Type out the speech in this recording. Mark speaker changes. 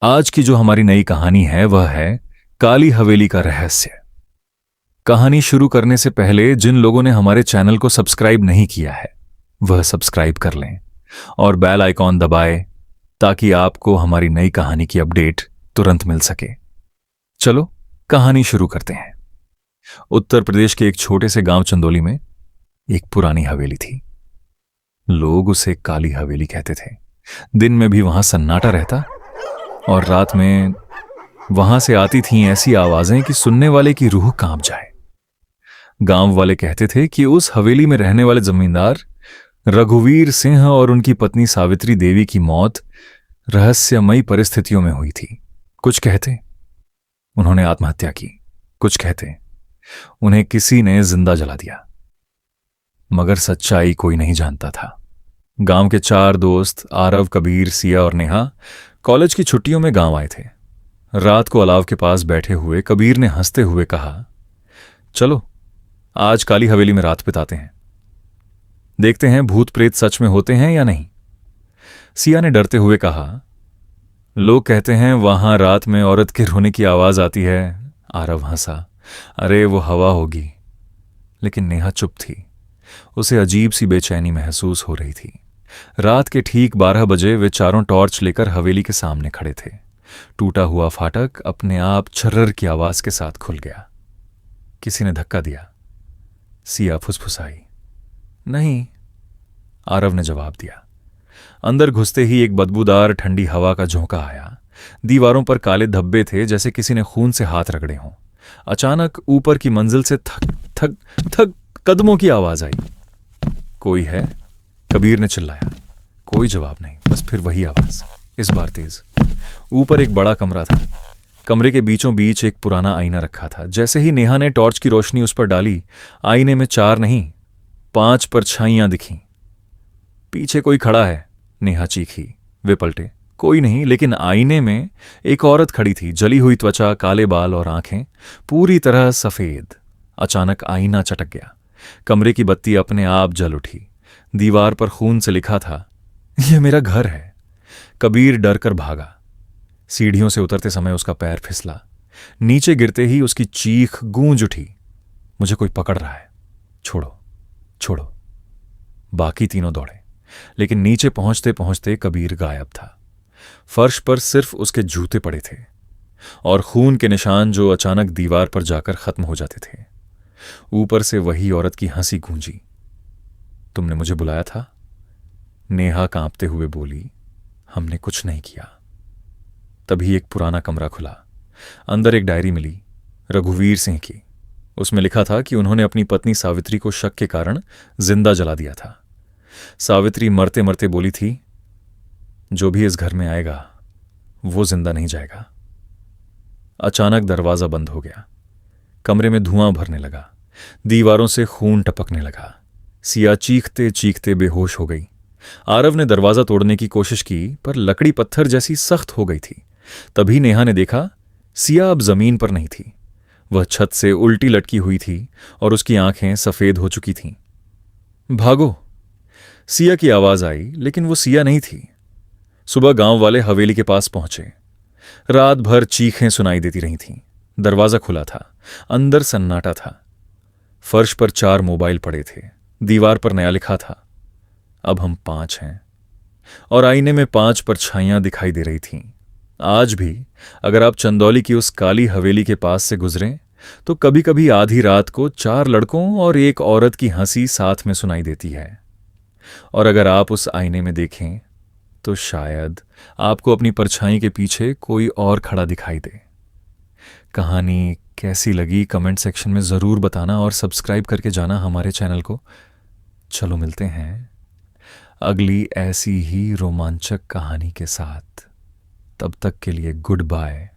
Speaker 1: आज की जो हमारी नई कहानी है वह है काली हवेली का रहस्य। कहानी शुरू करने से पहले जिन लोगों ने हमारे चैनल को सब्सक्राइब नहीं किया है वह सब्सक्राइब कर लें और बेल आइकॉन दबाएं ताकि आपको हमारी नई कहानी की अपडेट तुरंत मिल सके। चलो कहानी शुरू करते हैं। उत्तर प्रदेश के एक छोटे से गांव चंदौली में एक पुरानी हवेली थी। लोग उसे काली हवेली कहते थे। दिन में भी वहां सन्नाटा रहता और रात में वहां से आती थीं ऐसी आवाजें कि सुनने वाले की रूह कांप जाए। गांव वाले कहते थे कि उस हवेली में रहने वाले जमींदार रघुवीर सिंह और उनकी पत्नी सावित्री देवी की मौत रहस्यमयी परिस्थितियों में हुई थी। कुछ कहते उन्होंने आत्महत्या की, कुछ कहते उन्हें किसी ने जिंदा जला दिया, मगर सच्चाई कोई नहीं जानता था। गांव के 4 दोस्त आरव, कबीर, सिया और नेहा कॉलेज की छुट्टियों में गांव आए थे। रात को अलाव के पास बैठे हुए कबीर ने हंसते हुए कहा, चलो आज काली हवेली में रात बिताते हैं, देखते हैं भूत प्रेत सच में होते हैं या नहीं। सिया ने डरते हुए कहा, लोग कहते हैं वहां रात में औरत के रोने की आवाज आती है। आरव हंसा, अरे वो हवा होगी। लेकिन नेहा चुप थी। उसे अजीब सी बेचैनी महसूस हो रही थी। रात के ठीक 12 बजे वे चारों टॉर्च लेकर हवेली के सामने खड़े थे। टूटा हुआ फाटक अपने आप छर्रर की आवाज के साथ खुल गया। किसी ने धक्का दिया। सिया फुसफुसाई, नहीं। आरव ने जवाब दिया। अंदर घुसते ही एक बदबूदार ठंडी हवा का झोंका आया। दीवारों पर काले धब्बे थे जैसे किसी ने खून से हाथ रगड़े हों। अचानक ऊपर की मंजिल से थक थक थक कदमों की आवाज आई। कोई है? कबीर ने चिल्लाया। कोई जवाब नहीं, बस फिर वही आवाज, इस बार तेज। ऊपर एक बड़ा कमरा था। कमरे के बीचों बीच एक पुराना आईना रखा था। जैसे ही नेहा ने टॉर्च की रोशनी उस पर डाली, आईने में 4 नहीं 5 परछाइयां दिखीं। पीछे कोई खड़ा है, नेहा चीखी। वे पलटे, कोई नहीं, लेकिन आईने में एक औरत खड़ी थी। जली हुई त्वचा, काले बाल और आंखें पूरी तरह सफेद। अचानक आईना चटक गया। कमरे की बत्ती अपने आप जल उठी। दीवार पर खून से लिखा था, यह मेरा घर है। कबीर डर कर भागा। सीढ़ियों से उतरते समय उसका पैर फिसला। नीचे गिरते ही उसकी चीख गूंज उठी, मुझे कोई पकड़ रहा है, छोड़ो छोड़ो। बाकी तीनों दौड़े, लेकिन नीचे पहुंचते पहुंचते कबीर गायब था। फर्श पर सिर्फ उसके जूते पड़े थे और खून के निशान जो अचानक दीवार पर जाकर खत्म हो जाते थे। ऊपर से वही औरत की हंसी गूंजी, तुमने मुझे बुलाया था? नेहा कांपते हुए बोली, हमने कुछ नहीं किया। तभी एक पुराना कमरा खुला। अंदर एक डायरी मिली, रघुवीर सिंह की। उसमें लिखा था कि उन्होंने अपनी पत्नी सावित्री को शक के कारण जिंदा जला दिया था। सावित्री मरते मरते बोली थी, जो भी इस घर में आएगा वो जिंदा नहीं जाएगा। अचानक दरवाजा बंद हो गया। कमरे में धुआं भरने लगा। दीवारों से खून टपकने लगा। सिया चीखते चीखते बेहोश हो गई। आरव ने दरवाजा तोड़ने की कोशिश की, पर लकड़ी पत्थर जैसी सख्त हो गई थी। तभी नेहा ने देखा, सिया अब जमीन पर नहीं थी। वह छत से उल्टी लटकी हुई थी और उसकी आंखें सफेद हो चुकी थीं। भागो! सिया की आवाज आई, लेकिन वो सिया नहीं थी। सुबह गांव वाले हवेली के पास पहुंचे। रात भर चीखें सुनाई देती रही थीं। दरवाजा खुला था। अंदर सन्नाटा था। फर्श पर 4 मोबाइल पड़े थे। दीवार पर नया लिखा था, अब हम 5 हैं। और आईने में 5 परछाइयां दिखाई दे रही थीं। आज भी अगर आप चंदौली की उस काली हवेली के पास से गुजरें तो कभी कभी आधी रात को 4 लड़कों और एक औरत की हंसी साथ में सुनाई देती है। और अगर आप उस आईने में देखें तो शायद आपको अपनी परछाई के पीछे कोई और खड़ा दिखाई दे। कहानी कैसी लगी कमेंट सेक्शन में ज़रूर बताना और सब्सक्राइब करके जाना हमारे चैनल को। चलो मिलते हैं अगली ऐसी ही रोमांचक कहानी के साथ। तब तक के लिए गुड बाय।